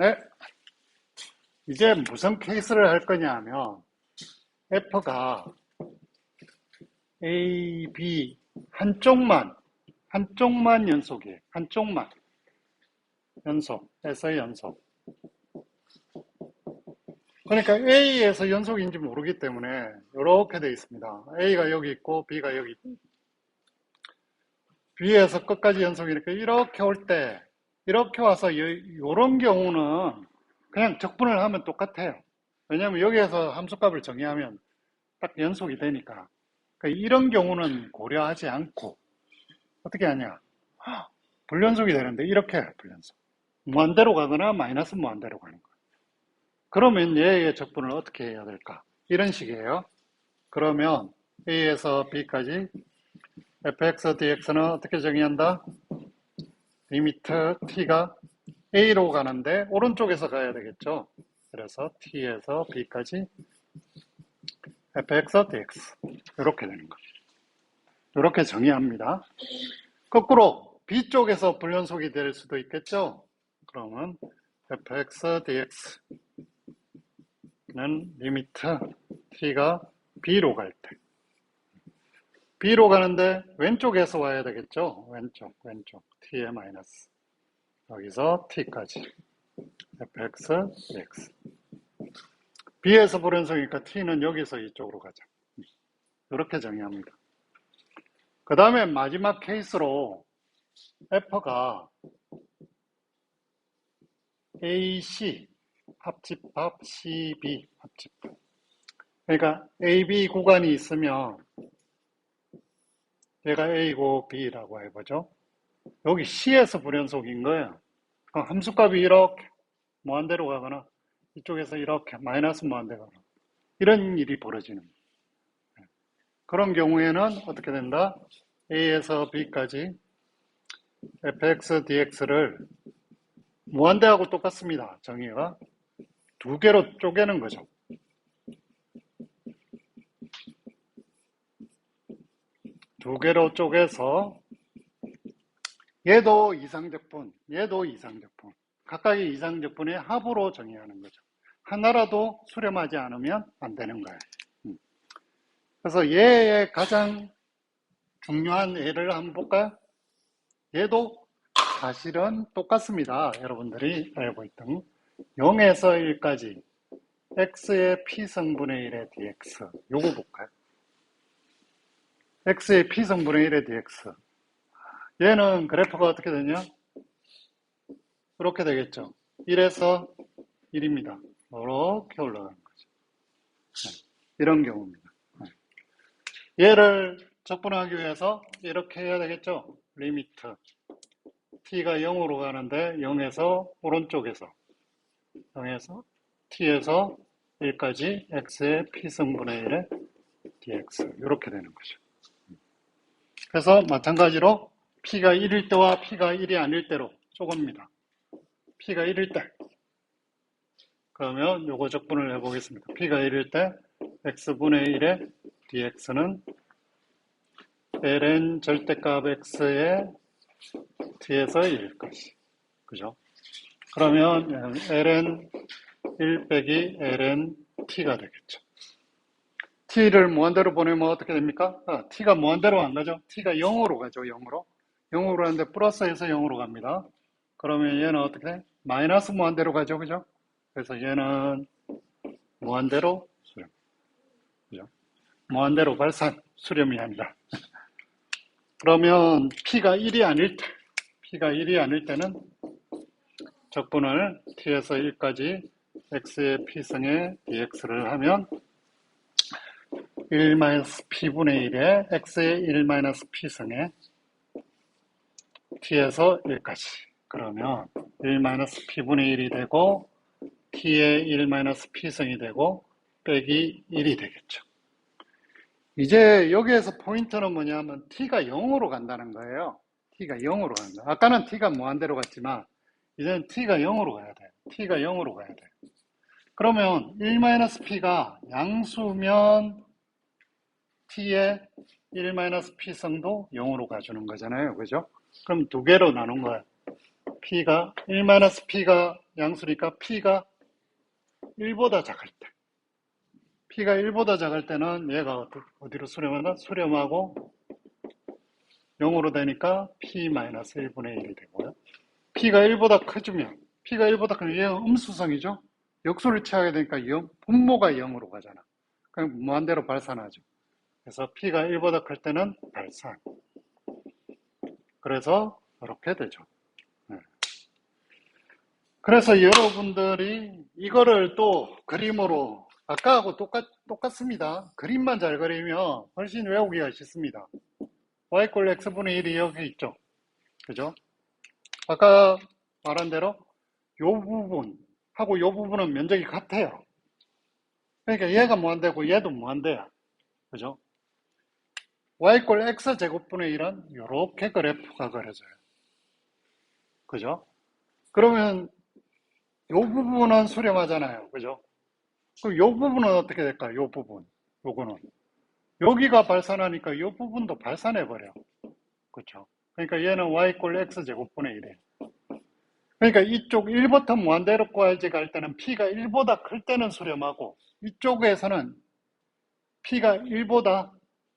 네, 이제 무슨 케이스를 할 거냐 하면 F가 A, B 한쪽만 연속이에요. 한쪽만 연속에서 연속. 그러니까 A에서 연속인지 모르기 때문에 이렇게 되어 있습니다. A가 여기 있고 B가 여기 있고 B에서 끝까지 연속이니까 이렇게 올 때 이렇게 와서 이런 경우는 그냥 적분을 하면 똑같아요. 왜냐하면 여기에서 함수값을 정의하면 딱 연속이 되니까. 그러니까 이런 경우는 고려하지 않고 어떻게 하냐. 불연속이 되는데 이렇게 불연속. 무한대로 가거나 마이너스 무한대로 가는 거예요. 그러면 얘의 적분을 어떻게 해야 될까? 이런 식이에요. 그러면 A에서 B까지 fx dx는 어떻게 정의한다? 리미트 t가 A로 가는데 오른쪽에서 가야 되겠죠. 그래서 t에서 B까지 fx dx 이렇게 되는 거죠. 이렇게 정의합니다. 거꾸로 B쪽에서 불연속이 될 수도 있겠죠. 그러면 fx dx는 리미트 t가 B로 갈 때 B로 가는데 왼쪽에서 와야 되겠죠. 왼쪽 t의 마이너스 여기서 t까지 fx dx B에서 불연속이니까 t는 여기서 이쪽으로 가자. 이렇게 정의합니다. 그 다음에 마지막 케이스로 f가 AC 합집합 CB 합집합. 그러니까 AB 구간이 있으면 얘가 A고 B라고 해보죠. 여기 C에서 불연속인 거예요. 그럼 함수값이 이렇게 무한대로 가거나 이쪽에서 이렇게 마이너스 무한대로 가거나 이런 일이 벌어지는 거예요. 그런 경우에는 어떻게 된다? A에서 B까지 fx dx를 무한대하고 똑같습니다. 정의가 두 개로 쪼개는 거죠. 두 개로 쪼개서 얘도 이상적분, 얘도 이상적분. 각각의 이상적분의 합으로 정의하는 거죠. 하나라도 수렴하지 않으면 안 되는 거예요. 그래서 얘의 가장 중요한 예를 한번 볼까요? 얘도 사실은 똑같습니다. 여러분들이 알고 있던 0에서 1까지 x의 p승분의 1의 dx 요거 볼까요? x의 p승분의 1의 dx 얘는 그래프가 어떻게 되냐? 이렇게 되겠죠. 1에서 1입니다. 이렇게 올라가는 거죠. 네, 이런 경우입니다. 네. 얘를 적분하기 위해서 이렇게 해야 되겠죠. 리미트 t가 0으로 가는데 0에서 오른쪽에서 0에서 t에서 1까지 x의 p승분의 1의 dx 이렇게 되는 거죠. 그래서 마찬가지로 p가 1일 때와 p가 1이 아닐 때로 쪼갭니다. p가 1일 때 그러면 요거 적분을 해보겠습니다. p가 1일 때 x분의 1의 dx는 ln 절대값 x의 t에서 1까지 그죠? 그러면 ln 1 빼기 ln t가 되겠죠. t를 무한대로 보내면 어떻게 됩니까? t가 무한대로 안 가죠? t가 0으로 가죠. 0으로 가는데 플러스에서 0으로 갑니다. 그러면 얘는 어떻게 돼? 마이너스 무한대로 가죠. 그죠? 그래서 얘는 무한대로 수렴. 그죠? 무한대로 발산 수렴이 아니라. 그러면 P가 1이 아닐 때는 적분을 T에서 1까지 X의 P승의 dx를 하면 1-P분의 1에 X의 1-P승의 T에서 1까지. 그러면 1-P분의 1이 되고 T의 1-P승이 되고 빼기 1이 되겠죠. 이제 여기에서 포인트는 뭐냐면 t가 0으로 간다는 거예요. t가 0으로 간다. 아까는 t가 무한대로 갔지만 이제는 t가 0으로 가야 돼요. t가 0으로 가야 돼요. 그러면 1-p가 양수면 t의 1-p승도 0으로 가주는 거잖아요. 그죠? 그럼 두 개로 나눈 거예요. p가 1-p가 양수니까 P가 1보다 작을 때. P가 1보다 작을 때는 얘가 어디로 수렴한다? 수렴하고 0으로 되니까 P-1분의 1이 되고요. P가 1보다 커지면, P가 1보다 크면 얘는 음수성이죠? 역수를 취하게 되니까 분모가 0으로 가잖아. 그럼 무한대로 발산하죠. 그래서 P가 1보다 클 때는 발산. 그래서 이렇게 되죠. 네. 그래서 여러분들이 이거를 또 그림으로 아까하고 똑같습니다. 그림만 잘 그리면 훨씬 외우기가 쉽습니다. y 꼴 x분의 1이 여기 있죠. 그죠? 아까 말한 대로 요 부분하고 요 부분은 면적이 같아요. 그러니까 얘가 무한대고 얘도 무한대야. 그죠? y 꼴 x 제곱분의 1은 이렇게 그래프가 그려져요. 그죠? 그러면 요 부분은 수렴하잖아요. 그죠? 그럼 요 부분은 어떻게 될까요? 요 부분. 요거는. 여기가 발산하니까 요 부분도 발산해버려. 그쵸? 그러니까 얘는 y 꼴 x 제곱분의 1이에요. 그러니까 이쪽 1부터 무한대로까지 갈 때는 P가 1보다 클 때는 수렴하고 이쪽에서는 P가 1보다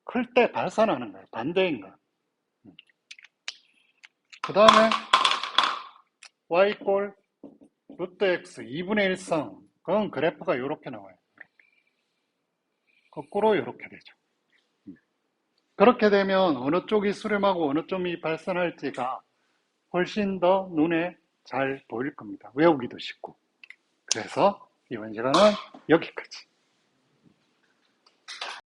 클 때 발산하는 거예요. 반대인 거예요. 그 다음에 y 꼴 루트 x 2분의 1성 그건 그래프가 이렇게 나와요. 거꾸로 이렇게 되죠. 그렇게 되면 어느 쪽이 수렴하고 어느 쪽이 발산할지가 훨씬 더 눈에 잘 보일 겁니다. 외우기도 쉽고. 그래서 이번 시간은 여기까지.